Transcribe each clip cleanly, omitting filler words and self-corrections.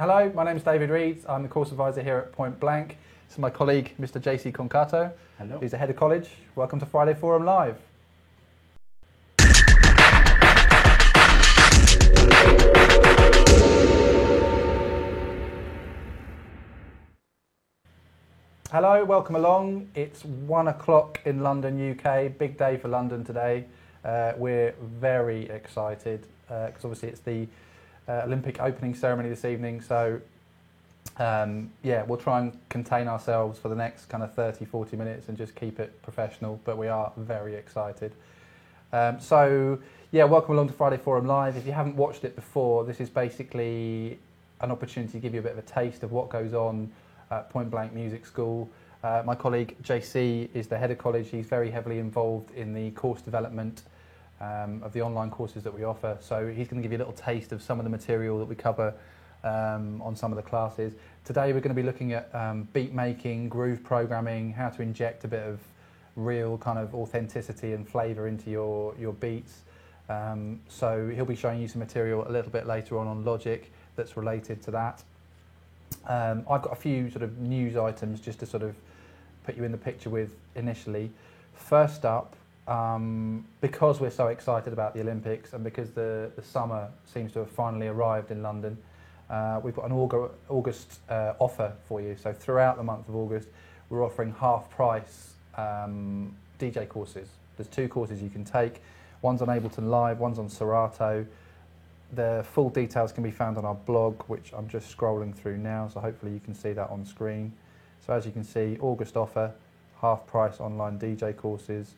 Hello, my name is David Reeds. I'm the course advisor here at Point Blank. This is my colleague, Mr. JC Concato. Hello. He's the head of college. Welcome to Friday Forum Live. Hello, welcome along. It's 1 o'clock in London, UK. Big day for London today. We're very excited because obviously it's the Olympic opening ceremony this evening. So we'll try and contain ourselves for the next kind of 30-40 minutes and just keep it professional, but we are very excited. Welcome along to Friday Forum Live. If you haven't watched it before, this is basically an opportunity to give you a bit of a taste of what goes on at Point Blank Music School. My colleague JC is the head of college. He's very heavily involved in the course development of the online courses that we offer. So he's going to give you a little taste of some of the material that we cover on some of the classes. Today we're going to be looking at beat making, groove programming, how to inject a bit of real kind of authenticity and flavour into your beats. So he'll be showing you some material a little bit later on Logic that's related to that. I've got a few sort of news items just to sort of put you in the picture with initially. First up, because we're so excited about the Olympics and because the summer seems to have finally arrived in London, we've got an August offer for you. So throughout the month of August, we're offering half price DJ courses. There's 2 courses you can take. One's on Ableton Live, one's on Serato. The full details can be found on our blog, which I'm just scrolling through now, so hopefully you can see that on screen. So as you can see, August offer, half price online DJ courses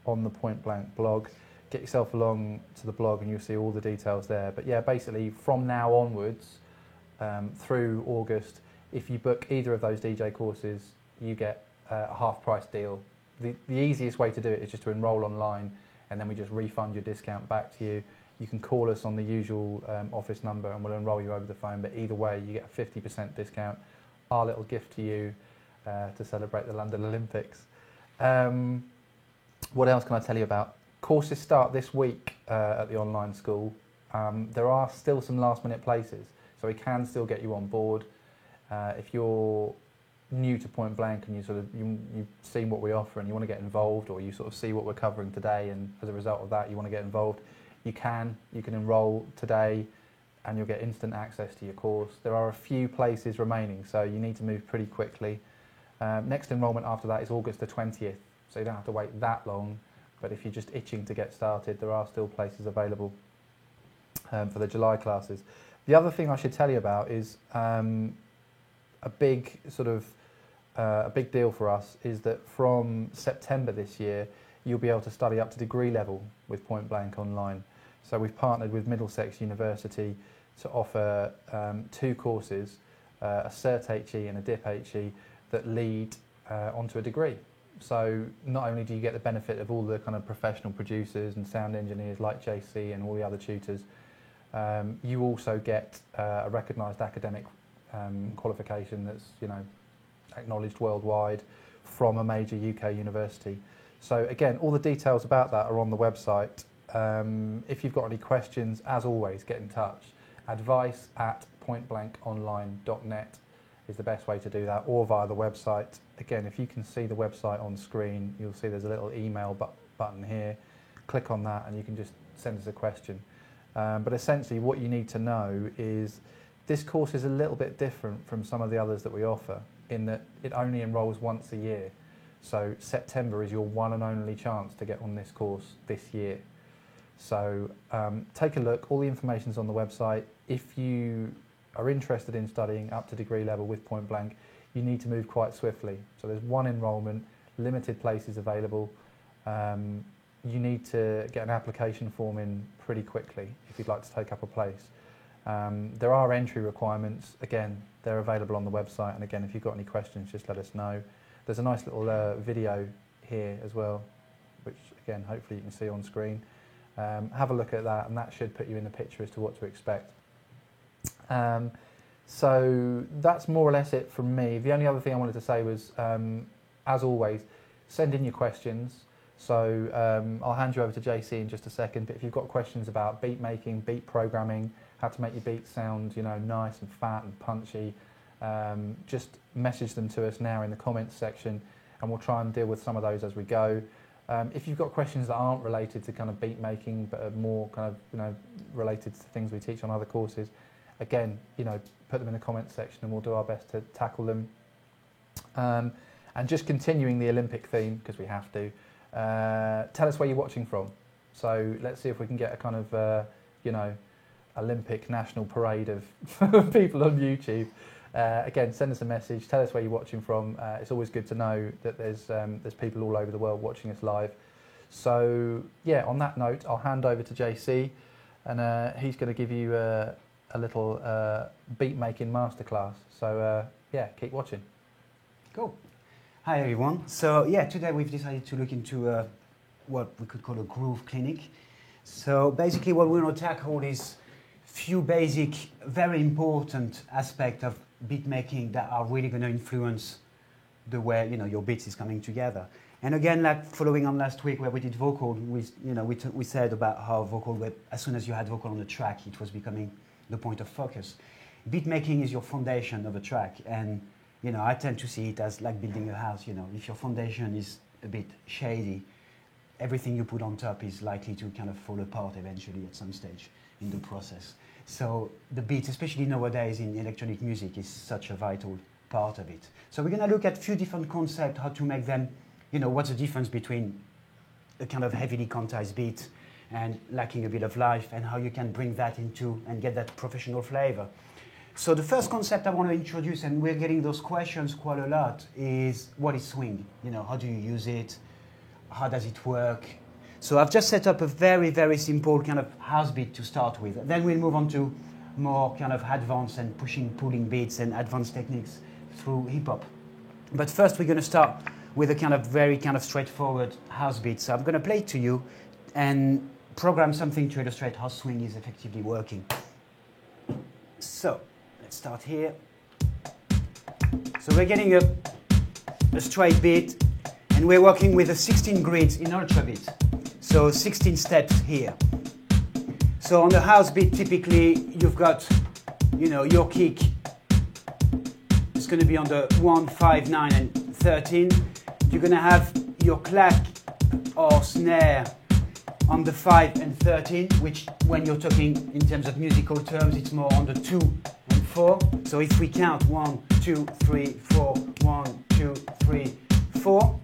on the Point Blank blog. Get yourself along to the blog and you'll see all the details there. But yeah, basically from now onwards, through August, if you book either of those DJ courses, you get a half price deal. The easiest way to do it is just to enroll online and then we just refund your discount back to you. You can call us on the usual office number and we'll enrol you over the phone, but either way you get a 50% discount, our little gift to you to celebrate the London Olympics. What else can I tell you about? Courses start this week at the online school. There are still some last minute places, so we can still get you on board. If you're new to Point Blank and you've seen what we offer and you want to get involved, or you sort of see what we're covering today and as a result of that you want to get involved, you can enroll today and you'll get instant access to your course. There are a few places remaining, so you need to move pretty quickly. Next enrolment after that is August the 20th, so you don't have to wait that long, but if you're just itching to get started, there are still places available for the July classes. The other thing I should tell you about is a big deal for us is that from September this year, you'll be able to study up to degree level with Point Blank online. So we've partnered with Middlesex University to offer 2 courses, a Cert HE and a Dip HE, that lead onto a degree. So not only do you get the benefit of all the kind of professional producers and sound engineers like JC and all the other tutors, you also get a recognised academic qualification that's acknowledged worldwide from a major UK university. So again, all the details about that are on the website. If you've got any questions, as always, get in touch. advice@pointblankonline.net is the best way to do that, or via the website. Again, if you can see the website on screen, you'll see there's a little email button here. Click on that and you can just send us a question. But essentially what you need to know is this course is a little bit different from some of the others that we offer in that it only enrolls once a year. So September is your one and only chance to get on this course this year. So take a look, all the information's on the website. If you are interested in studying up to degree level with Point Blank, you need to move quite swiftly. So there's 1 enrolment, limited places available. You need to get an application form in pretty quickly if you'd like to take up a place. There are entry requirements. Again, they're available on the website, and again, if you've got any questions, just let us know. There's a nice little video here as well, which again, hopefully you can see on screen. Have a look at that, and that should put you in the picture as to what to expect. So that's more or less it from me. The only other thing I wanted to say was, as always, send in your questions. So I'll hand you over to JC in just a second, but if you've got questions about beat making, beat programming, how to make your beats sound, you know, nice and fat and punchy, just message them to us now in the comments section, and we'll try and deal with some of those as we go. If you've got questions that aren't related to kind of beat making, but are more kind of, you know, related to things we teach on other courses, again, you know, put them in the comments section and we'll do our best to tackle them. And just continuing the Olympic theme, because we have to, tell us where you're watching from. So let's see if we can get a kind of, you know, Olympic national parade of people on YouTube. Again, send us a message, tell us where you're watching from. It's always good to know that there's people all over the world watching us live. So yeah, on that note, I'll hand over to JC, and he's going to give you a little beat making masterclass. So yeah, keep watching. Cool. Hi everyone. So yeah, today we've decided to look into what we could call a groove clinic. So basically what we want to tackle is few basic, very important aspects of beat making that are really going to influence the way, you know, your beats is coming together. And again, like following on last week where we did vocal, we said about how vocal, as soon as you had vocal on the track, it was becoming the point of focus. Beat making is your foundation of a track, and you know, I tend to see it as like building a house. You know, if your foundation is a bit shady, everything you put on top is likely to kind of fall apart eventually at some stage in the process. So the beat, especially nowadays in electronic music, is such a vital part of it. So we're going to look at a few different concepts, how to make them, you know, what's the difference between a kind of heavily quantized beat and lacking a bit of life, and how you can bring that into and get that professional flavor. So the first concept I want to introduce, and we're getting those questions quite a lot, is what is swing? You know, how do you use it? How does it work? So I've just set up a very, very simple kind of house beat to start with. Then we'll move on to more kind of advanced and pushing, pulling beats and advanced techniques through hip hop. But first we're going to start with a kind of very kind of straightforward house beat. So I'm going to play it to you and program something to illustrate how swing is effectively working. So let's start here. So we're getting a straight beat, and we're working with a 16 grids in ultra beat. So 16 steps here. So on the house beat, typically you've got, you know, your kick. It's going to be on the 1, 5, 9, and 13. You're going to have your clack or snare on the 5 and 13, which when you're talking in terms of musical terms, it's more on the 2 and 4. So if we count 1, 2, 3, 4, 1, 2, 3, 4.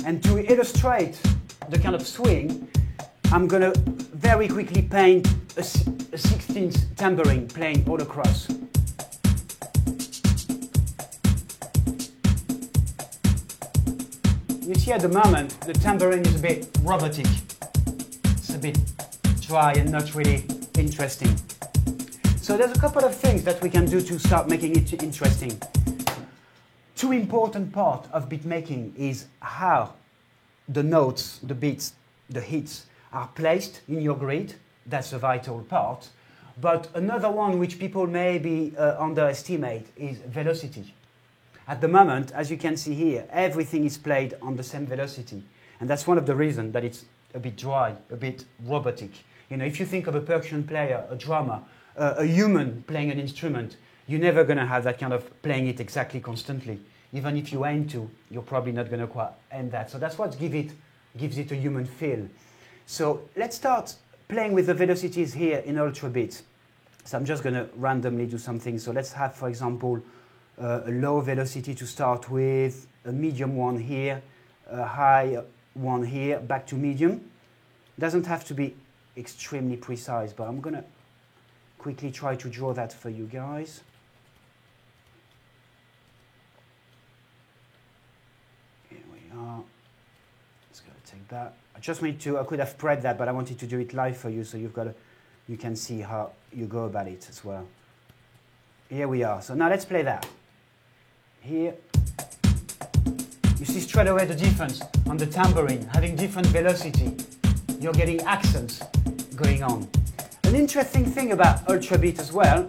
And to illustrate the kind of swing, I'm going to very quickly paint a 16th tambourine playing all across. You see at the moment, the tambourine is a bit robotic. It's a bit dry and not really interesting. So there's a couple of things that we can do to start making it interesting. Two important parts of beat making is how the notes, the beats, the hits are placed in your grid. That's a vital part. But another one which people maybe underestimate is velocity. At the moment, as you can see here, everything is played on the same velocity. And that's one of the reasons that it's a bit dry, a bit robotic. You know, if you think of a percussion player, a drummer, a human playing an instrument, you're never going to have that kind of playing it exactly constantly. Even if you aim to, you're probably not going to quite aim that. So that's what gives it a human feel. So let's start playing with the velocities here in ultra beats. So I'm just going to randomly do something. So let's have, for example, a low velocity to start with, a medium one here, a high one here, back to medium. Doesn't have to be extremely precise, but I'm going to quickly try to draw that for you guys. Just going to take that. I could have spread that, but I wanted to do it live for you, so you can see how you go about it as well. Here we are. So now let's play that. Here, you see straight away the difference on the tambourine, having different velocity. You're getting accents going on. An interesting thing about ultra beat as well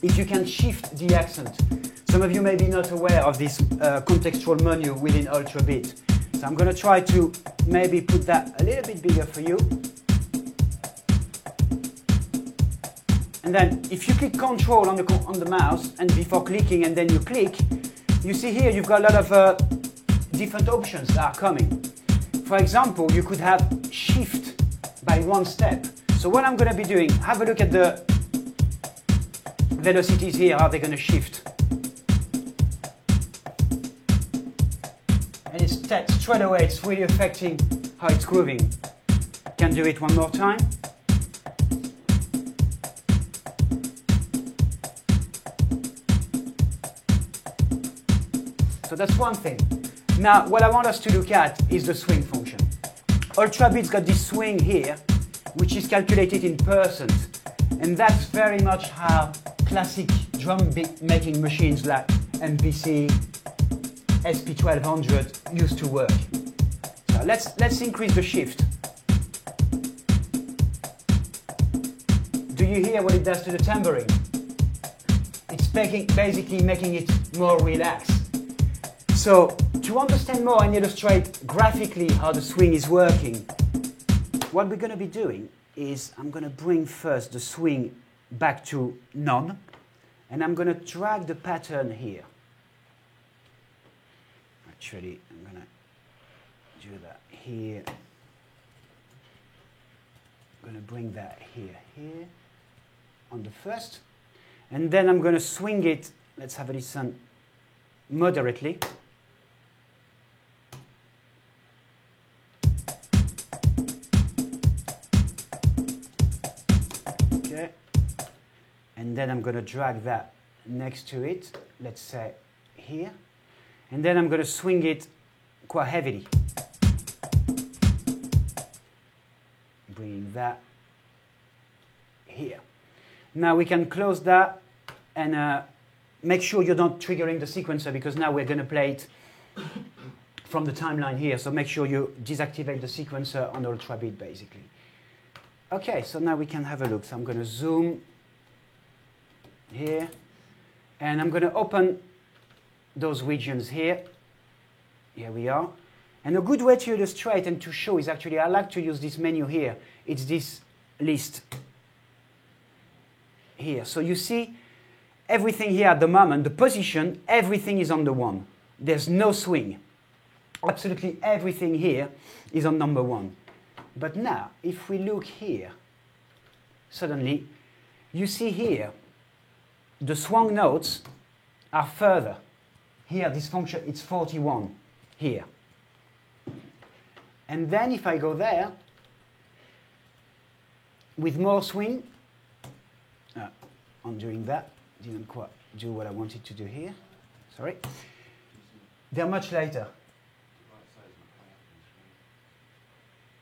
is you can shift the accent. Some of you may be not aware of this contextual menu within ultra beat. So I'm going to try to maybe put that a little bit bigger for you. And then if you click Control on the mouse, and before clicking and then you click, you see here you've got a lot of different options that are coming. For example, you could have Shift by one step. So what I'm going to be doing, have a look at the velocities here, how they're going to shift. And it's straight away, it's really affecting how it's grooving. Can do it one more time. So that's one thing. Now, what I want us to look at is the swing function. Ultrabeat's got this swing here, which is calculated in percent. And that's very much how classic drum beat making machines like MPC, SP1200 used to work. So let's increase the shift. Do you hear what it does to the tambourine? It's basically making it more relaxed. So to understand more and illustrate graphically how the swing is working, what we're going to be doing is I'm going to bring first the swing back to none, and I'm going to drag the pattern here. Actually, I'm going to do that here. I'm going to bring that here, on the first. And then I'm going to swing it, let's have a listen, moderately. Okay. And then I'm going to drag that next to it, let's say here. And then I'm going to swing it quite heavily. Bring that here. Now we can close that and make sure you're not triggering the sequencer, because now we're going to play it from the timeline here. So make sure you deactivate the sequencer on Ultrabeat basically. Okay, so now we can have a look. So I'm going to zoom here, and I'm going to open those regions here. Here we are. And a good way to illustrate and to show is actually, I like to use this menu here. It's this list here. So you see everything here at the moment, the position, everything is on the 1. There's no swing. Absolutely everything here is on number 1. But now, if we look here, suddenly, you see here, the swung notes are further. Here, this function, it's 41 here. And then if I go there, with more swing, undoing that, didn't quite do what I wanted to do here, sorry. They're much later.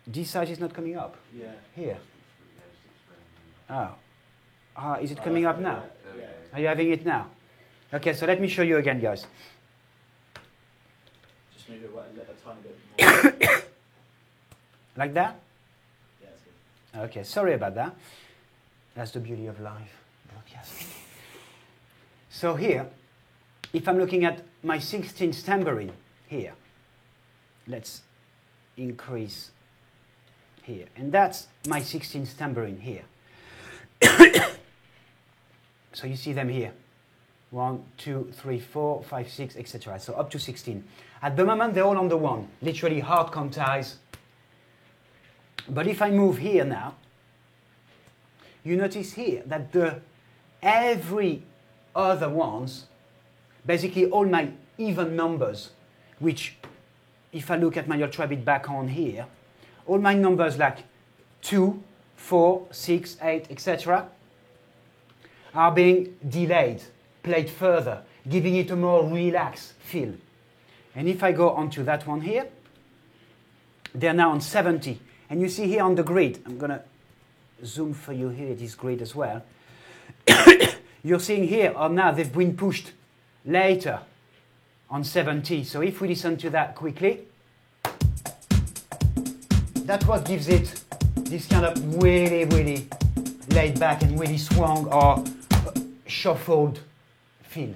This side is not coming up? Yeah. Here? Oh. Is it coming up now? Yeah. Are you having it now? Okay, so let me show you again, guys. Just move it a tiny bit more. Like that? Yeah, that's good. Okay, sorry about that. That's the beauty of live broadcasting. So here, if I'm looking at my 16th tambourine here, let's increase here. And that's my 16th tambourine here. So you see them here. 1, 2, 3, 4, 5, 6, etc. So up to 16. At the moment, they're all on the 1, literally hard quantize. But if I move here now, you notice here that every other ones, basically all my even numbers, which if I look at my Ultrabeat back on here, all my numbers like 2, 4, 6, 8, etc. are being delayed, played further, giving it a more relaxed feel. And if I go onto that one here, they're now on 70. And you see here on the grid, I'm going to zoom for you here, this grid as well. You're seeing here, now they've been pushed later on 70. So if we listen to that quickly, that's what gives it this kind of really, really laid back and really swung or shuffled feel.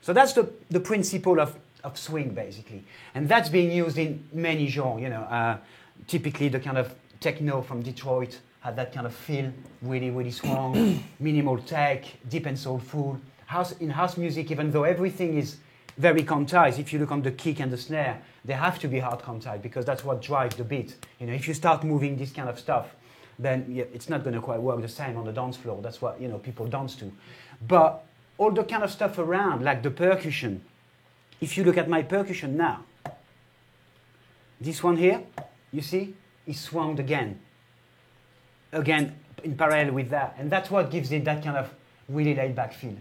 So that's the principle of of swing, basically. And that's being used in many genres, you know. Typically the kind of techno from Detroit had that kind of feel, really, really strong, minimal tech, deep and soulful. In house music, even though everything is very quantized, if you look on the kick and the snare, they have to be hard quantized because that's what drives the beat. You know, if you start moving this kind of stuff, then yeah, it's not going to quite work the same on the dance floor. That's what, you know, people dance to. But all the kind of stuff around, like the percussion, if you look at my percussion now, this one here, you see, is swung again in parallel with that. And that's what gives it that kind of really laid-back feel.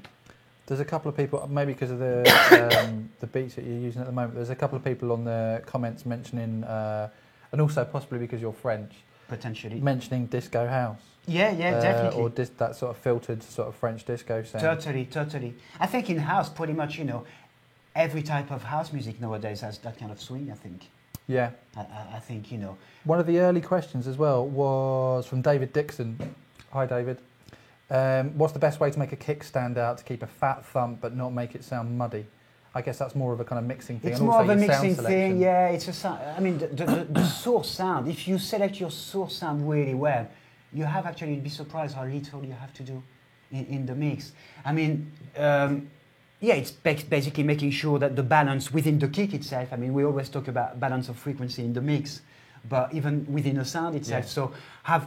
There's a couple of people, maybe because of the beats that you're using at the moment, there's a couple of people on the comments mentioning, and also possibly because you're French, potentially mentioning disco house. Yeah, definitely. Or that sort of filtered sort of French disco sound. Totally. I think in house, pretty much, you know, every type of house music nowadays has that kind of swing, I think. Yeah. I think, you know. One of the early questions as well was from David Dixon. Hi, David. What's the best way to make a kick stand out to keep a fat thump but not make it sound muddy? I guess that's more of a kind of mixing thing. It's and more also of a your sound mixing selection. thing, yeah. It's a sound. I mean, the source sound, if you select your source sound really well, you have actually, you'd be surprised how little you have to do in the mix. I mean, yeah, it's basically making sure that the balance within the kick itself, I mean, we always talk about balance of frequency in the mix, but even within the sound itself. Yeah. So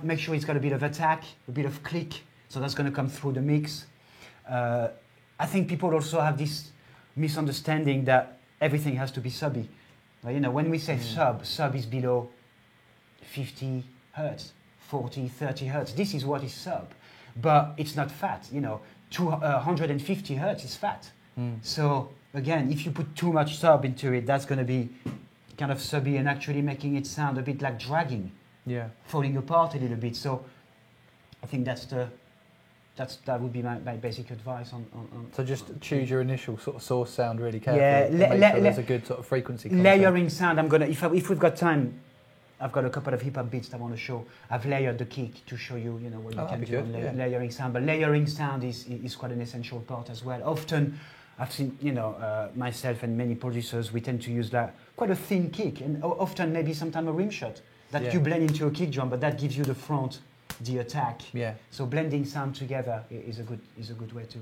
make sure it's got a bit of attack, a bit of click, so that's going to come through the mix. I think people also have this misunderstanding that everything has to be subby. Well, you know, when we say sub is below 50 hertz, 40, 30 hertz. This is what is sub, but it's not fat. You know, 150 hertz is fat. So again, if you put too much sub into it, that's going to be kind of subby and actually making it sound a bit like dragging, falling apart a little bit. So I think that would be my basic advice on. So just choose your initial sort of source sound really carefully. Yeah, and make sure there's a good sort of frequency content. Layering sound. I'm gonna if we've got time, I've got a couple of hip hop beats that I want to show. I've layered the kick to show you, you know, what you can do on layering sound. But layering sound is quite an essential part as well. Often, I've seen, you know, myself and many producers, we tend to use like quite a thin kick, and often maybe sometimes a rim shot that you blend into a kick drum, but that gives you the front, the attack. Yeah. So blending sound together is a good way to.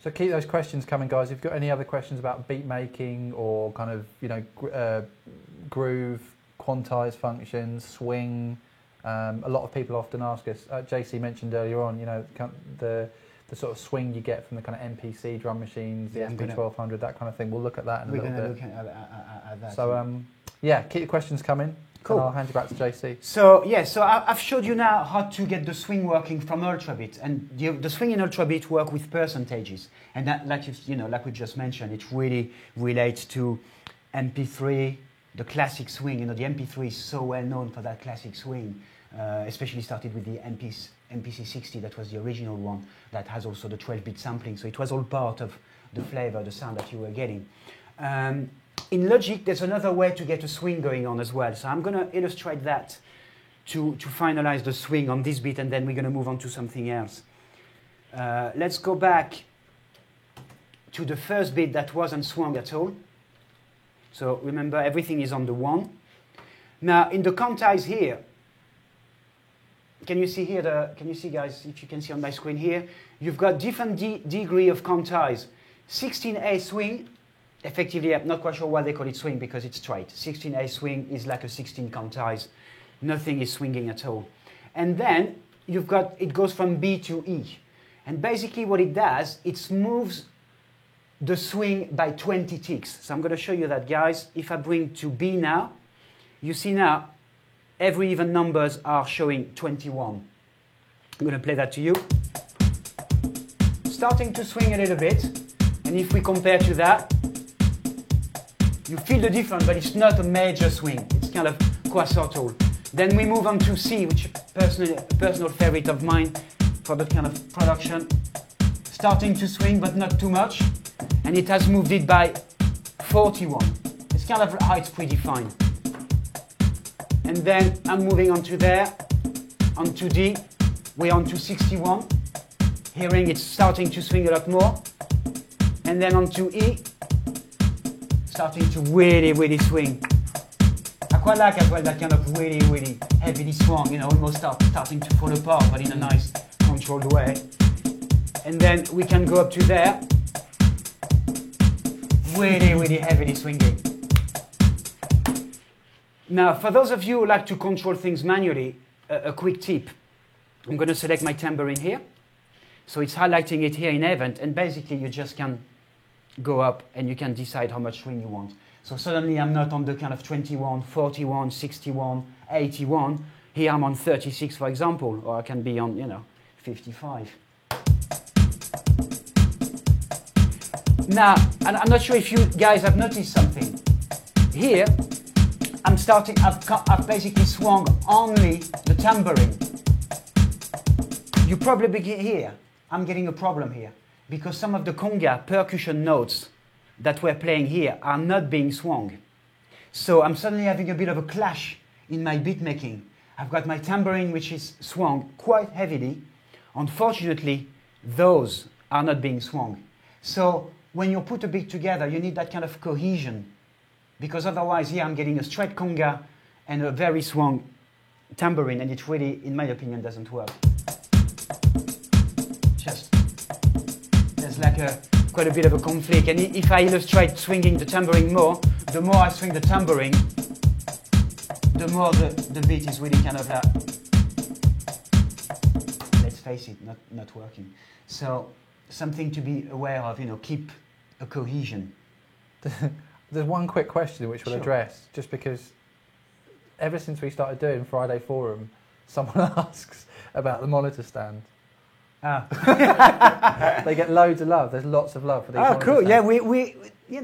So keep those questions coming, guys. If you've got any other questions about beat making or kind of, you know, groove, quantized functions, swing, a lot of people often ask us. JC mentioned earlier on, you know, the sort of swing you get from the kind of MPC drum machines, the SP1200, that kind of thing. We'll look at that in a little bit. We're going to look at that. So, yeah, keep the questions coming. Cool. And I'll hand you back to JC. So, yeah, so I've showed you now how to get the swing working from Ultrabit. And the swing in Ultrabit work with percentages. And that, like we just mentioned, it really relates to MP3, the classic swing. You know, the MP3 is so well known for that classic swing, especially started with the MPC60, that was the original one, that has also the 12-bit sampling. So it was all part of the flavor, the sound that you were getting. In Logic, there's another way to get a swing going on as well. So I'm going to illustrate that to finalize the swing on this bit, and then we're going to move on to something else. Let's go back to the first bit that wasn't swung at all. So remember, everything is on the 1. Now, in the quantize here, can you see here, can you see, guys, if you can see on my screen here, you've got different degree of quantize. 16A swing, effectively, I'm not quite sure why they call it swing because it's straight. 16A swing is like a 16 quantize. Nothing is swinging at all. And then you've got, it goes from B to E. And basically what it does, it moves the swing by 20 ticks. So I'm going to show you that, guys. If I bring to B now, you see now, every even numbers are showing 21. I'm going to play that to you. Starting to swing a little bit. And if we compare to that, you feel the difference, but it's not a major swing. It's kind of quite subtle. Then we move on to C, which is a personal favorite of mine for that kind of production. Starting to swing, but not too much. And it has moved it by 41. It's kind of how it's predefined. And then I'm moving on to there, on to D. We're on to 61. Hearing it's starting to swing a lot more. And then on to E. starting to really swing. I quite like as well that kind of really heavily swung, you know, almost starting to fall apart, but in a nice controlled way. And then we can go up to there, really heavily swinging. Now, for those of you who like to control things manually, a quick tip. I'm going to select my tambourine here. So it's highlighting it here in event, and basically you just can go up and you can decide how much swing you want. So suddenly I'm not on the kind of 21, 41, 61, 81. Here I'm on 36, for example, or I can be on, 55. Now, and I'm not sure if you guys have noticed something. Here, I've basically swung only the tambourine. You probably hear, I'm getting a problem here, because some of the conga percussion notes that we're playing here are not being swung. So I'm suddenly having a bit of a clash in my beat making. I've got my tambourine, which is swung quite heavily. Unfortunately, those are not being swung. So when you put a beat together, you need that kind of cohesion, because otherwise here I'm getting a straight conga and a very swung tambourine, and it really, in my opinion, doesn't work. There's like quite a bit of a conflict, and if I illustrate swinging the tambourine more, the more I swing the tambourine, the more the beat is really kind of let's face it, not working. So something to be aware of, keep a cohesion. There's one quick question which we'll address, just because ever since we started doing Friday Forum, someone asks about the monitor stand. They get loads of love. There's lots of love for these monitor cool. stands. Yeah, we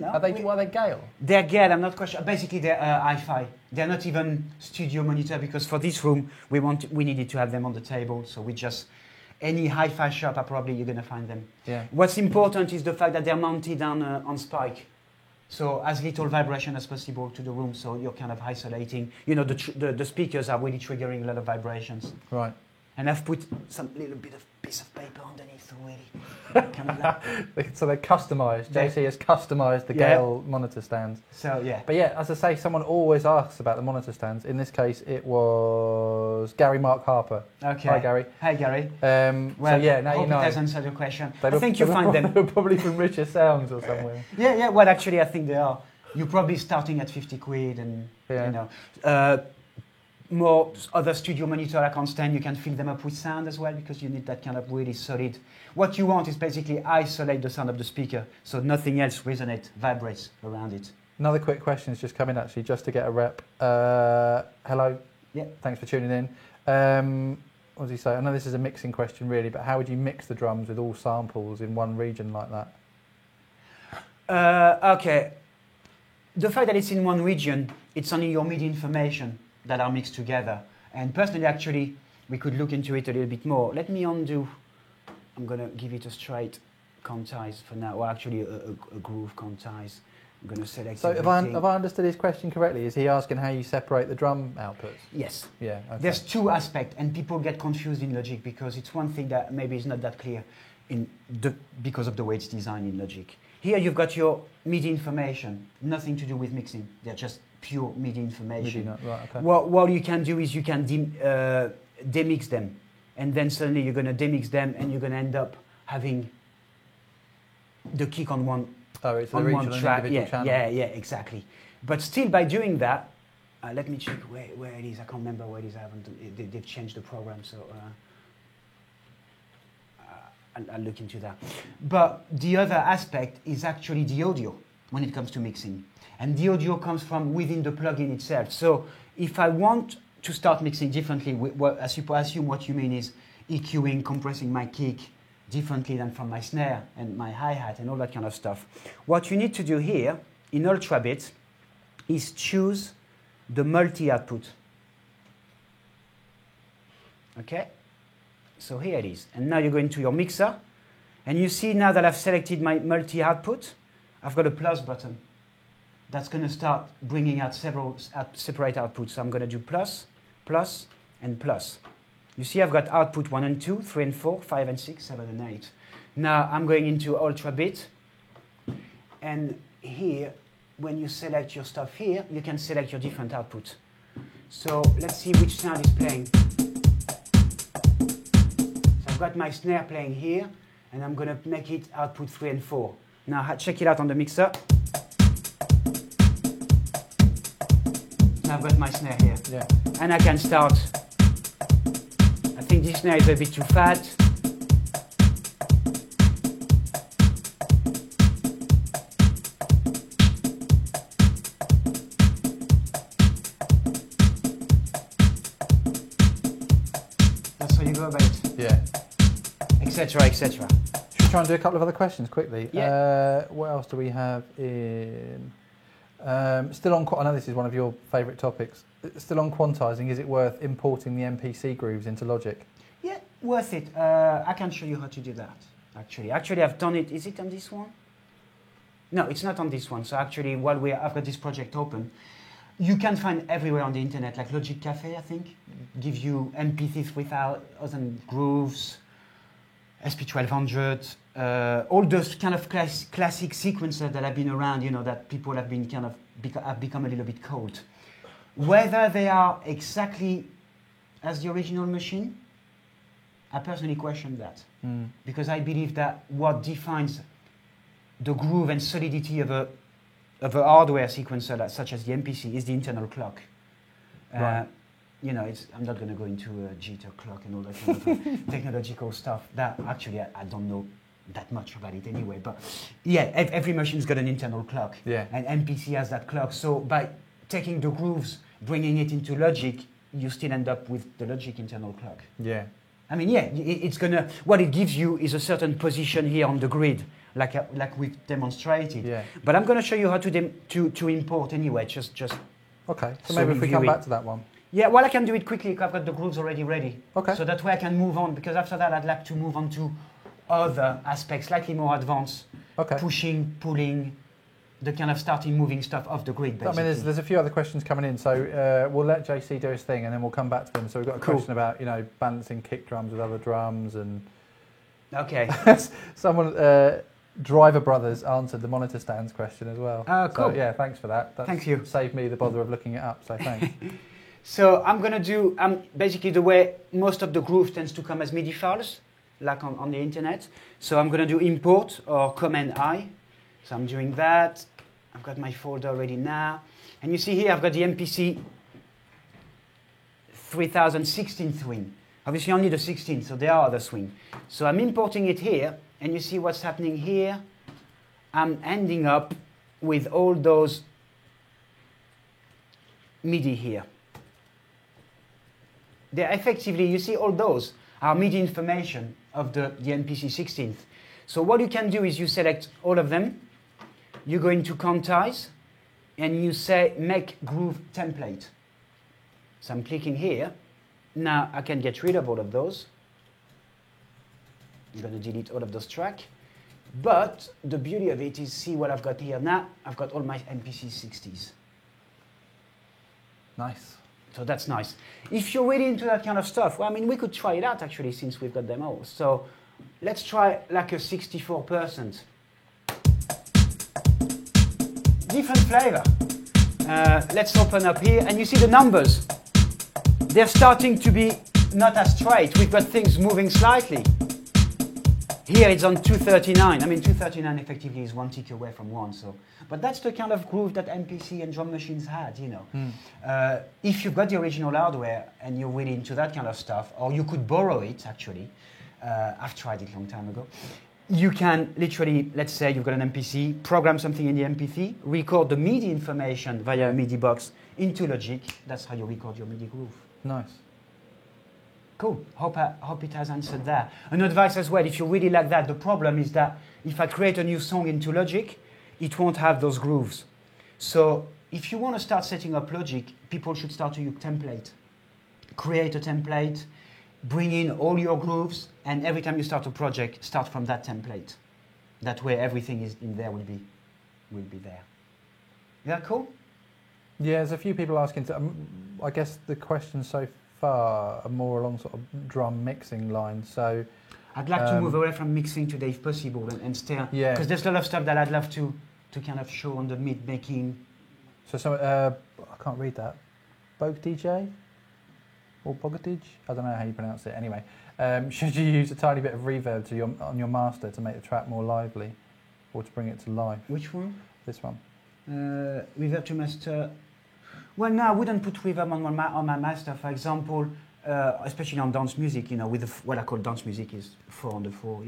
Are they Gale? They're Gale, I'm not quite sure. Basically, they're hi-fi. They're not even studio monitor, because for this room, we needed to have them on the table, so we just... Any hi-fi shop, you're going to find them. Yeah. What's important is the fact that they're mounted on spike. So as little vibration as possible to the room, so you're kind of isolating. The speakers are really triggering a lot of vibrations. Right. And I've put some little bit of piece of paper underneath already. Kind of so they're customised. JC has customised the Gale monitor stands. So yeah. But yeah, as I say, someone always asks about the monitor stands. In this case, it was Gary Mark Harper. Okay. Hi, Gary. Hi, Gary. Well, so yeah, now you know. It has answered your question. I think you find them. They're probably from Richer Sounds or somewhere. Yeah. Well, actually, I think they are. You're probably starting at 50 quid, and more other studio monitor like on stand, you can fill them up with sound as well, because you need that kind of really solid. What you want is basically isolate the sound of the speaker, so nothing else resonates, vibrates around it. Another quick question has just come in, actually, just to get a rep. Hello. Yeah. Thanks for tuning in. What does he say? I know this is a mixing question, really, but how would you mix the drums with all samples in one region like that? Okay. The fact that it's in one region, it's only your MIDI information that are mixed together. And personally, actually, we could look into it a little bit more. Let me undo. I'm going to give it a straight quantize for now, or actually a groove quantize. I'm going to select. So have I understood his question correctly? Is he asking how you separate the drum outputs? Yes. Yeah. Okay. There's two aspects, and people get confused in Logic because it's one thing that maybe is not that clear because of the way it's designed in Logic. Here you've got your MIDI information, nothing to do with mixing. They're just pure MIDI information. Right, okay. What you can do is you can demix them, and then suddenly you're going to demix them, and you're going to end up having the kick on one. Oh, it's on one track. Channel. Yeah, exactly. But still, by doing that, let me check where it is. I can't remember where it is. They've changed the program, so I'll look into that. But the other aspect is actually the audio when it comes to mixing. And the audio comes from within the plugin itself. So if I want to start mixing differently, I assume what you mean is EQing, compressing my kick differently than from my snare and my hi-hat and all that kind of stuff. What you need to do here in Ultrabit is choose the multi-output. Okay? So here it is. And now you go into your mixer, and you see now that I've selected my multi-output, I've got a plus button. That's going to start bringing out several separate outputs. So I'm going to do plus, plus, and plus. You see I've got output 1 and 2, 3 and 4, 5 and 6, 7 and 8. Now I'm going into Ultrabit, and here when you select your stuff here, you can select your different outputs. So let's see which sound is playing. So I've got my snare playing here, and I'm going to make it output 3 and 4. Now check it out on the mixer. Now I've got my snare here. Yeah. And I can start. I think this snare is a bit too fat. That's how you go about it. Yeah. Etc. etc. Should we try and do a couple of other questions quickly? Yeah. What else do we have in? Still on. I know this is one of your favourite topics. Still on quantizing. Is it worth importing the MPC grooves into Logic? Yeah, worth it. I can show you how to do that. Actually, I've done it. Is it on this one? No, it's not on this one. So actually, while I've got this project open, you can find everywhere on the internet, like Logic Cafe, I think, gives you MPC 3000 grooves, SP1200, all those kind of classic sequencers that have been around, you know, that people have been kind of have become a little bit cold. Whether they are exactly as the original machine, I personally question that. Because I believe that what defines the groove and solidity of a hardware sequencer such as the MPC is the internal clock. Right. You know, I'm not going to go into a jitter clock and all that kind of technological stuff. That actually I don't know that much about it anyway. But yeah, every machine's got an internal clock. Yeah. And MPC has that clock. So by taking the grooves, bringing it into Logic, you still end up with the Logic internal clock. Yeah. I mean, yeah, it's gonna. What it gives you is a certain position here on the grid, like we've demonstrated. Yeah. But I'm gonna show you how to import anyway. Just. Okay. So So maybe if we we come view back it. to that one. Yeah, well, I can do it quickly. I've got the grooves already ready. Okay. So that way I can move on, because after that I'd like to move on to other aspects, slightly more advanced, Okay. pushing, pulling, the kind of starting moving stuff off the grid. I Basically. mean, there's a few other questions coming in, so we'll let JC do his thing, and then we'll come back to them. So we've got a Cool. question about, you know, balancing kick drums with other drums, and Okay. someone, Driver Brothers, answered the monitor stands question as well. Cool. So yeah, thanks for that. That's Thank you. Saved me the bother of looking it up. So thanks. So I'm going to do basically the way most of the groove tends to come as MIDI files, like on the internet. So I'm going to do import or Command I. So I'm doing that. I've got my folder ready now. And you see here I've got the MPC 3016 swing. Obviously only the 16, so there are other swing. So I'm importing it here, and you see what's happening here. I'm ending up with all those MIDI here. They're effectively, you see, all those are MIDI information of the MPC 16th. So what you can do is you select all of them, you go into quantize, and you say make groove template. So I'm clicking here. Now I can get rid of all of those. I'm going to delete all of those tracks. But the beauty of it is, see what I've got here. Now I've got all my MPC 60s. Nice. So that's nice. If you're really into that kind of stuff, well, I mean, we could try it out actually, since we've got them all. So let's try like a 64%. Different flavor. Let's open up here, and you see the numbers. They're starting to be not as straight. We've got things moving slightly. Here it's on 239. I mean, 239 effectively is one tick away from one. So, but that's the kind of groove that MPC and drum machines had, you know. If you've got the original hardware and you're really into that kind of stuff, or you could borrow it actually. I've tried it a long time ago. You can literally, let's say you've got an MPC, program something in the MPC, record the MIDI information via a MIDI box into Logic. That's how you record your MIDI groove. Nice. Cool. Hope it has answered that. An advice as well, if you really like that, the problem is that if I create a new song into Logic, it won't have those grooves. So if you want to start setting up Logic, people should start to use template. Create a template, bring in all your grooves, and every time you start a project, start from that template. That way everything is in there will be there. Is that cool? Yeah, there's a few people asking. I guess the questions so far are more along sort of drum mixing lines. So I'd like to move away from mixing today if possible and stay, Yeah. because there's a lot of stuff that I'd love to to kind of show on the beat making. So I can't read that. Bog DJ? Or Bogadij? I don't know how you pronounce it. Anyway, should you use a tiny bit of reverb on your master to make the track more lively, or to bring it to life? Which one? This one. Reverb to master. Well, no, I wouldn't put reverb on my master. For example, especially on dance music, with what I call dance music is 4 on the floor,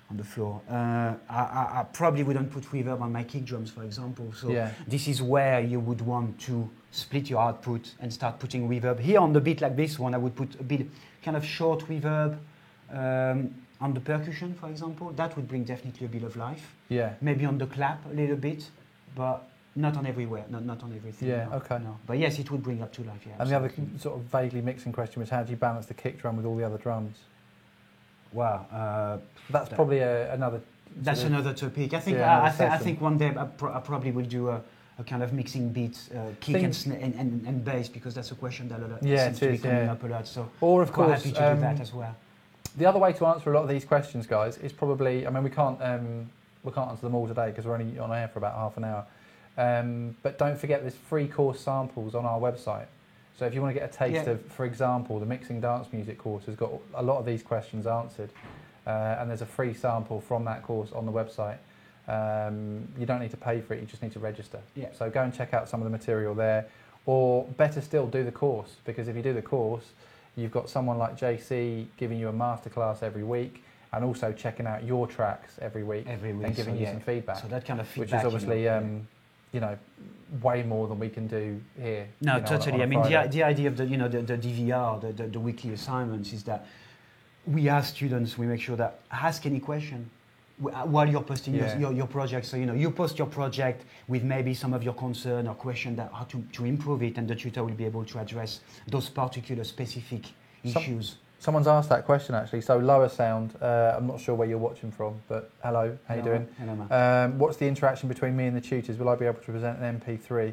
on the floor. I probably wouldn't put reverb on my kick drums, for example. So this is where you would want to split your output and start putting reverb. Here on the beat like this one, I would put a bit kind of short reverb on the percussion, for example. That would bring definitely a bit of life. Yeah. Maybe on the clap a little bit, but not on everywhere, not on everything. Yeah, no, okay. No. But yes, it would bring up to life, yeah. And the other sort of vaguely mixing question was, how do you balance the kick drum with all the other drums? Wow. That's probably another... That's another topic. I think I think one day I probably will do a kind of mixing beats, kick and bass, because that's a question that seems to be coming up a lot. So or of course, happy to do that as well. The other way to answer a lot of these questions, guys, is probably, I mean, we can't answer them all today because we're only on air for about half an hour. But don't forget, there's free course samples on our website. So if you want to get a taste of, for example, the Mixing Dance Music course has got a lot of these questions answered. And there's a free sample from that course on the website. You don't need to pay for it, you just need to register. Yeah. So go and check out some of the material there. Or better still, do the course, because if you do the course, you've got someone like JC giving you a masterclass every week, and also checking out your tracks every week and giving you some feedback. So that kind of feedback, which is obviously, way more than we can do here. No, totally. I mean, the idea of the DVR, the weekly assignments, is that we ask students, we make sure that ask any question while you're posting your project. So, you post your project with maybe some of your concern or question that how to improve it, and the tutor will be able to address those particular specific issues. Someone's asked that question actually. So Lower Sound, I'm not sure where you're watching from, but hello, how you doing? Hello, man. What's the interaction between me and the tutors? Will I be able to present an MP3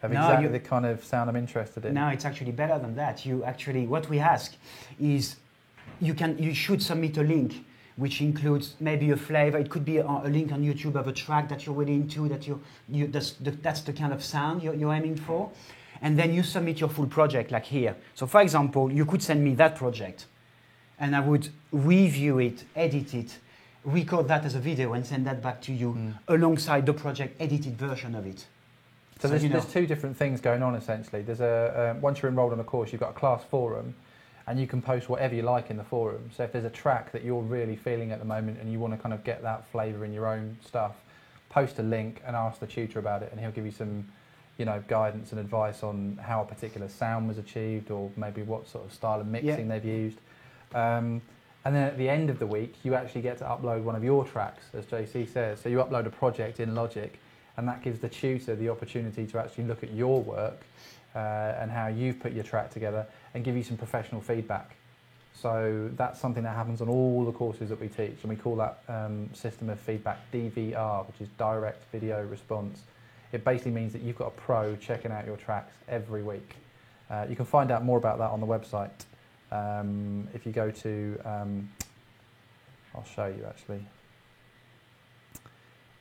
of exactly the kind of sound I'm interested in? No, it's actually better than that. What we ask is, you should submit a link which includes maybe a flavor. It could be a link on YouTube of a track that you're really into, that's the kind of sound you're aiming for. And then you submit your full project, like here. So for example, you could send me that project, and I would review it, edit it, record that as a video, and send that back to you alongside the project edited version of it. So there's two different things going on essentially. There's once you're enrolled on a course, you've got a class forum, and you can post whatever you like in the forum. So if there's a track that you're really feeling at the moment and you want to kind of get that flavour in your own stuff, post a link and ask the tutor about it, and he'll give you some guidance and advice on how a particular sound was achieved, or maybe what sort of style of mixing they've used. And then at the end of the week, you actually get to upload one of your tracks, as JC says. So you upload a project in Logic, and that gives the tutor the opportunity to actually look at your work and how you've put your track together, and give you some professional feedback. So that's something that happens on all the courses that we teach, and we call that system of feedback DVR, which is Direct Video Response. It basically means that you've got a pro checking out your tracks every week. You can find out more about that on the website. If you go to, I'll show you actually.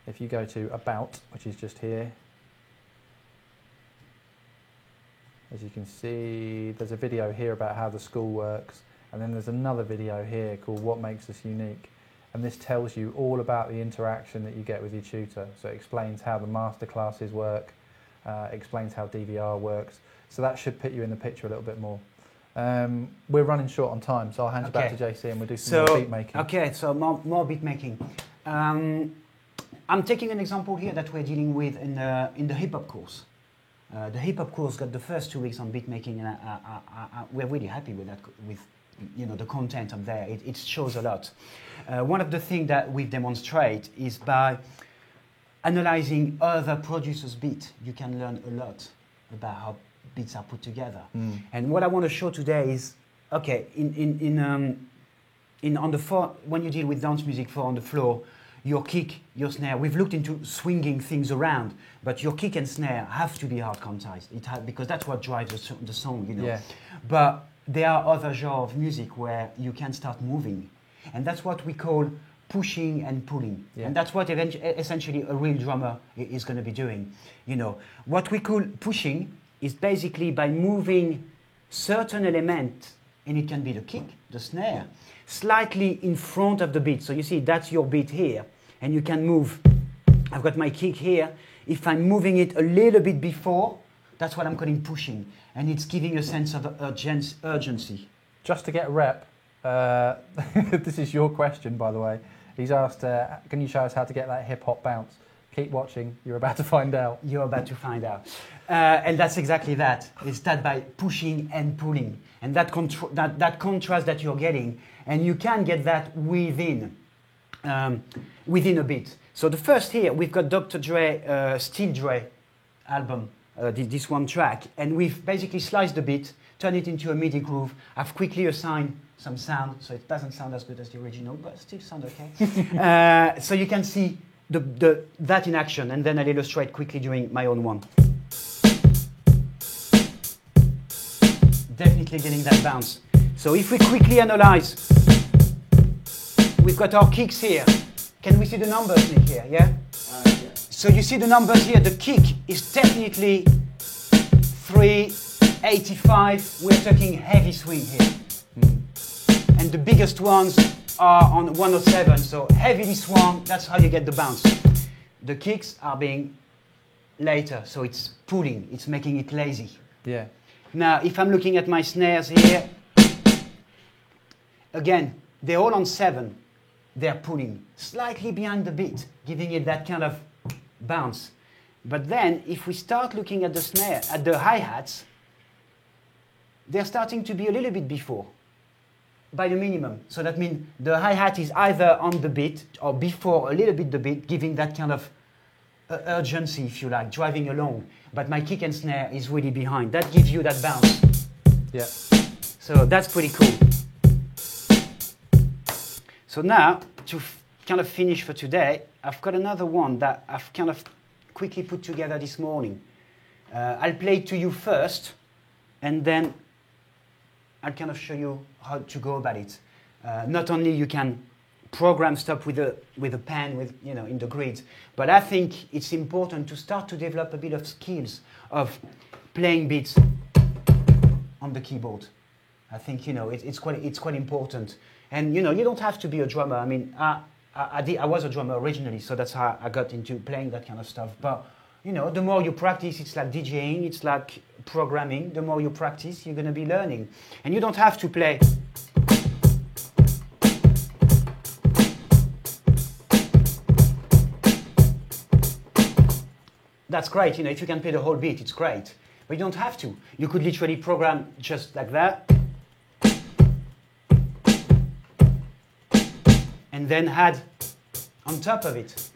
If you go to About, which is just here, as you can see, there's a video here about how the school works, and then there's another video here called What Makes Us Unique. And this tells you all about the interaction that you get with your tutor. So it explains how the master classes work, explains how DVR works. So that should put you in the picture a little bit more. We're running short on time, so I'll hand you back to JC and we'll do some more beat making. Okay, so more beat making. I'm taking an example here that we're dealing with in the hip hop course. The hip hop course got the first 2 weeks on beat making, and we're really happy with that. With the content on there, it shows a lot. One of the things that we demonstrate is by analyzing other producers' beats, you can learn a lot about how beats are put together. And what I want to show today is, okay, on the floor, when you deal with dance music for on the floor, your kick, your snare, we've looked into swinging things around, but your kick and snare have to be hard quantized. Because that's what drives the song, Yeah. But there are other genres of music where you can start moving. And that's what we call pushing and pulling. Yeah. And that's what essentially a real drummer is going to be doing. You know, what we call pushing is basically by moving certain element, and it can be the kick, the snare, slightly in front of the beat. So you see, that's your beat here, and you can move. I've got my kick here. If I'm moving it a little bit before, that's what I'm calling pushing, and it's giving a sense of urgency. Just to get a rep, this is your question, by the way. He's asked, can you show us how to get that hip-hop bounce? Keep watching, you're about to find out. You're about to find out. And that's exactly that. It's that by pushing and pulling. And that contrast that you're getting, and you can get that within a beat. So the first here, we've got Dr. Dre, Still Dre album, this one track, and we've basically sliced the beat, turned it into a MIDI groove. I've quickly assigned some sound, so it doesn't sound as good as the original, but still sound okay. So you can see that in action, and then I'll illustrate quickly doing my own one. Definitely getting that bounce. So if we quickly analyze, we've got our kicks here. Can we see the numbers, Nick, here? Yeah? Yeah. So you see the numbers here. The kick is definitely 385. We're talking heavy swing here. And the biggest ones are on 107. So heavily swung, that's how you get the bounce. The kicks are being later, so it's pulling, it's making it lazy. Yeah. Now, if I'm looking at my snares here, again, they're all on 7. They're pulling slightly behind the beat, giving it that kind of bounce. But then, if we start looking at the snare, at the hi-hats, they're starting to be a little bit before, by the minimum. So that means the hi-hat is either on the beat or before a little bit the beat, giving that kind of urgency, if you like, driving along. But my kick and snare is really behind. That gives you that bounce. Yeah. So that's pretty cool. So now, to kind of finish for today, I've got another one that I've kind of quickly put together this morning. I'll play it to you first, and then I'll kind of show you how to go about it. Not only you can program stuff with a pen, in the grid, but I think it's important to start to develop a bit of skills of playing beats on the keyboard. I think it's quite important. And you don't have to be a drummer. I mean, I was a drummer originally, so that's how I got into playing that kind of stuff. But the more you practice, it's like DJing, it's like programming. The more you practice, you're going to be learning, and you don't have to play. That's great. If you can play the whole beat, it's great. But you don't have to. You could literally program just like that. And then add on top of it.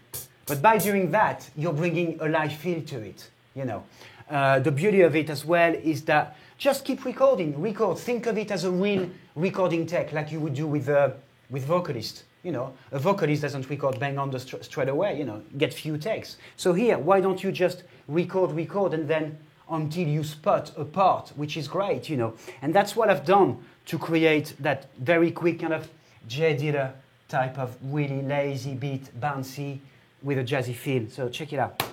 But by doing that, you're bringing a live feel to it. The beauty of it as well is that just keep recording. Think of it as a real recording tech, like you would do with vocalists. A vocalist doesn't record bang on the straight away. Get few takes. So here, why don't you just record, and then until you spot a part, which is great. And that's what I've done to create that very quick kind of J Dilla type of really lazy beat, bouncy, with a jazzy feel. So check it out.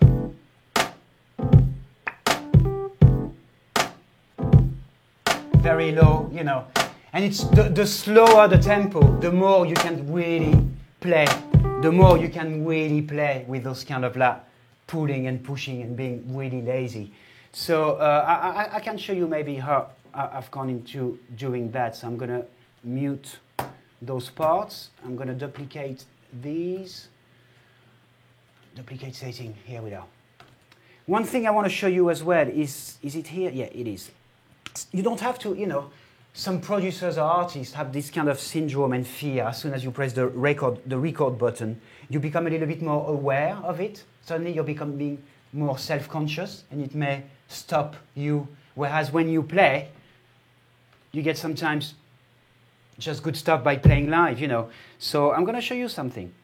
Very low, And it's the slower the tempo, the more you can really play. The more you can really play with those kind of like pulling and pushing and being really lazy. So I can show you maybe how I've gone into doing that. So I'm going to mute those parts. I'm going to duplicate these. Duplicate setting, here we are. One thing I want to show you as well is it here? Yeah, it is. You don't have to, some producers or artists have this kind of syndrome and fear. As soon as you press the record button, you become a little bit more aware of it. Suddenly you're becoming more self-conscious, and it may stop you. Whereas when you play, you get sometimes just good stuff by playing live, So I'm going to show you something.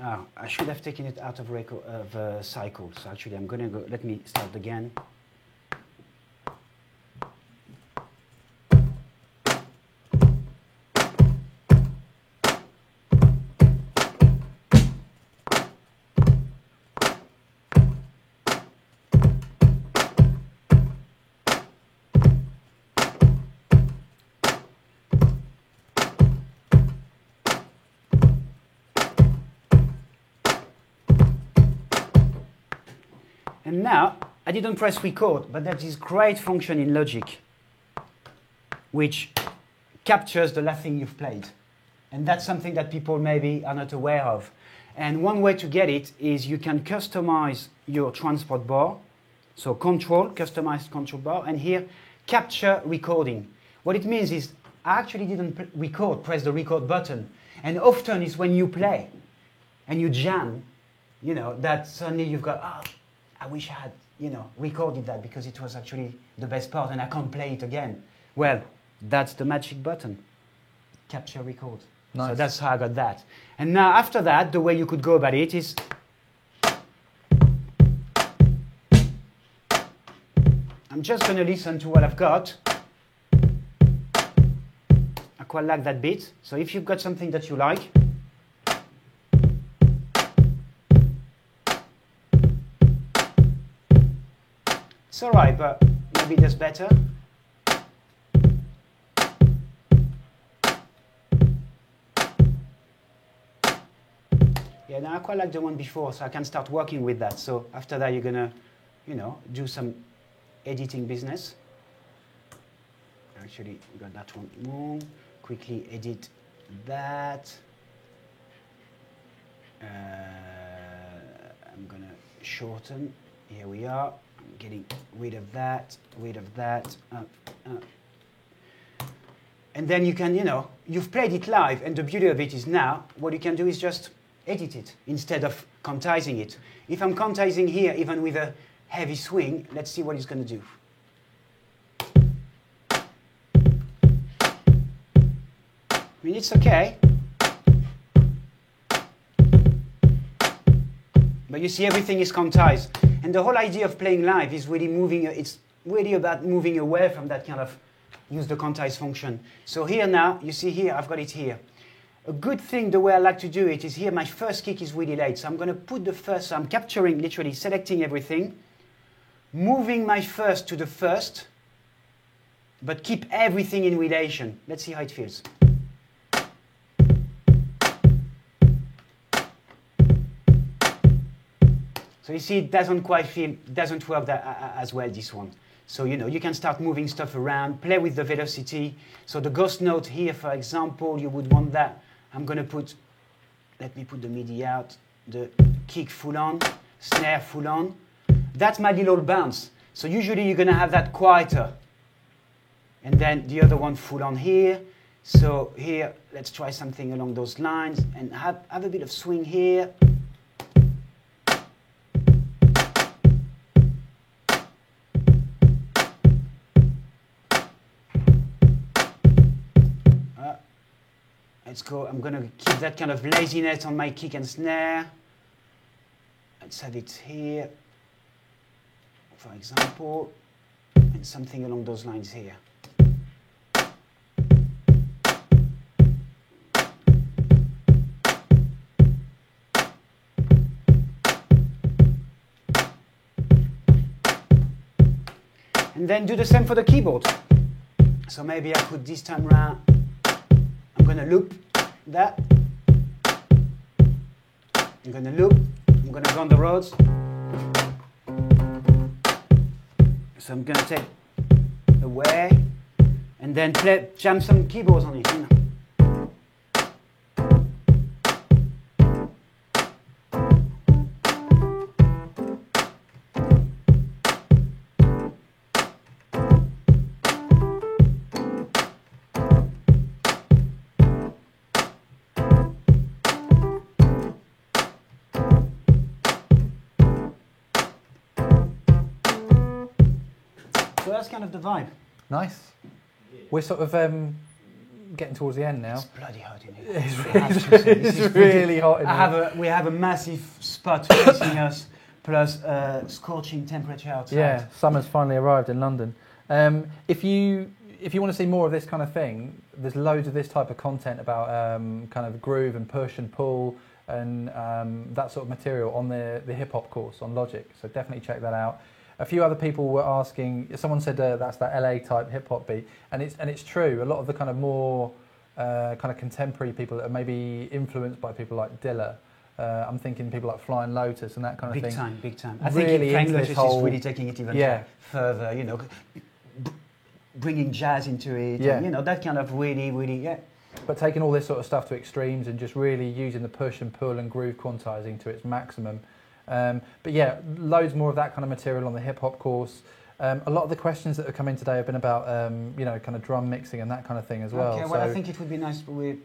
Oh, I should have taken it out of cycle. So actually, I'm going to go. Let me start again. And now, I didn't press record, but there's this great function in Logic which captures the last thing you've played. And that's something that people maybe are not aware of. And one way to get it is you can customize your transport bar. So control, customized control bar, and here, capture recording. What it means is I actually didn't press the record button. And often it's when you play and you jam, you know, that suddenly you've got, oh, I wish I had, you know, recorded that because it was actually the best part and I can't play it again. Well, that's the magic button. Capture record. Nice. So that's how I got that. And now after that, the way you could go about it is I'm just going to listen to what I've got. I quite like that bit. So if you've got something that you like, it's all right, but maybe there's better. Yeah, now I quite like the one before, so I can start working with that. So after that, you're gonna, you know, do some editing business. Actually, we got that one wrong. Quickly edit that. I'm gonna shorten. Here we are. I'm getting rid of that, up. And then you can, you know, you've played it live, and the beauty of it is now, what you can do is just edit it instead of quantizing it. If I'm quantizing here, even with a heavy swing, let's see what it's going to do. I mean, it's okay. But you see, everything is quantized. And the whole idea of playing live is really moving, it's really about moving away from that kind of use the quantize function. So here now, you see here, I've got it here. A good thing, the way I like to do it, is here my first kick is really late. So I'm going to put the first, so I'm capturing, literally selecting everything, moving my first to the first, but keep everything in relation. Let's see how it feels. So you see, it doesn't quite feel, doesn't work that, as well, this one. So, you know, you can start moving stuff around, play with the velocity. So the ghost note here, for example, you would want that. I'm going to put, let me put the MIDI out, the kick full on, snare full on. That's my little bounce. So usually you're going to have that quieter. And then the other one full on here. So here, let's try something along those lines and have a bit of swing here. Let's go, I'm going to keep that kind of laziness on my kick and snare. Let's have it here, for example, and something along those lines here. And then do the same for the keyboard. So maybe I put this time around, I'm going to loop that. I'm going to loop. I'm going to go on the roads. So I'm going to take away and then jam some keyboards on it. You know. So that's kind of the vibe. Nice. We're sort of getting towards the end now. It's bloody hot in here. It's really hot in here. We have a massive spot facing us, plus scorching temperature outside. Yeah, summer's finally arrived in London. If you want to see more of this kind of thing, there's loads of this type of content about kind of groove and push and pull and that sort of material on the hip hop course on Logic. So definitely check that out. A few other people were asking. Someone said that's that LA type hip hop beat, and it's true. A lot of the kind of more kind of contemporary people that are maybe influenced by people like Dilla. I'm thinking people like Flying Lotus and that kind of thing. Big time. I Really think Flying into this Lotus whole- is really taking it even further. You know, bringing jazz into it. Yeah. And, you know, that kind of really, yeah. But taking all this sort of stuff to extremes and just really using the push and pull and groove quantizing to its maximum. But yeah, loads more of that kind of material on the hip hop course. A lot of the questions that have come in today have been about, you know, kind of drum mixing and that kind of thing as well. Okay, well, so, I think it would be nice. We'll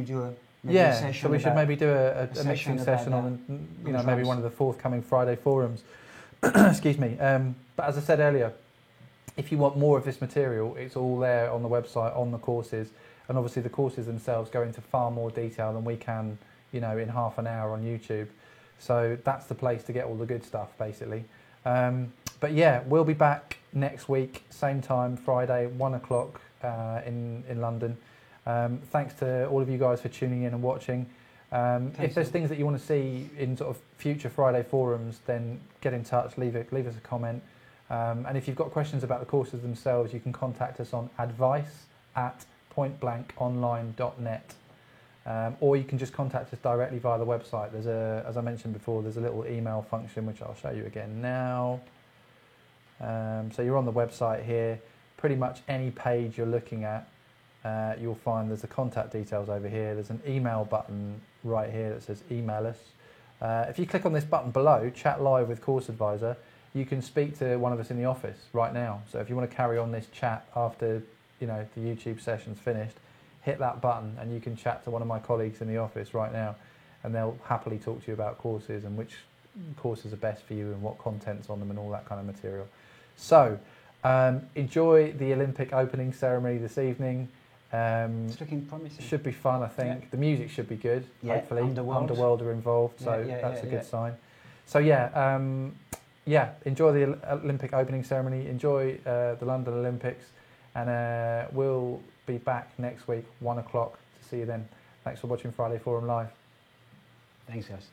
do a session. So we should maybe do a session mixing about session that. on, you know, On maybe drums. one of the forthcoming Friday forums. Excuse me. But as I said earlier, if you want more of this material, it's all there on the website, on the courses, and obviously the courses themselves go into far more detail than we can, you know, in half an hour on YouTube. So that's the place to get all the good stuff, basically. But yeah, we'll be back next week, same time, Friday, 1 o'clock in London. Thanks to all of you guys for tuning in and watching. If there's things that you want to see in sort of future Friday forums, then get in touch, leave us a comment. And if you've got questions about the courses themselves, you can contact us on advice@pointblankonline.net. Or you can just contact us directly via the website. There's as I mentioned before, there's a little email function which I'll show you again now. So you're on the website here. Pretty much any page you're looking at, you'll find there's the contact details over here. There's an email button right here that says email us. If you click on this button below, chat live with Course Advisor, you can speak to one of us in the office right now. So if you want to carry on this chat after, you know, the YouTube session's finished, hit that button and you can chat to one of my colleagues in the office right now, and they'll happily talk to you about courses and which courses are best for you and what content's on them and all that kind of material. So enjoy the Olympic opening ceremony this evening. It's looking promising. Should be fun, I think. Yeah. The music should be good, hopefully. Underworld. Are involved, so Yeah, that's a good sign. So yeah, enjoy the Olympic opening ceremony, enjoy the London Olympics, and we'll be back next week, 1 o'clock, to see you then. Thanks for watching Friday Forum Live. Thanks, guys.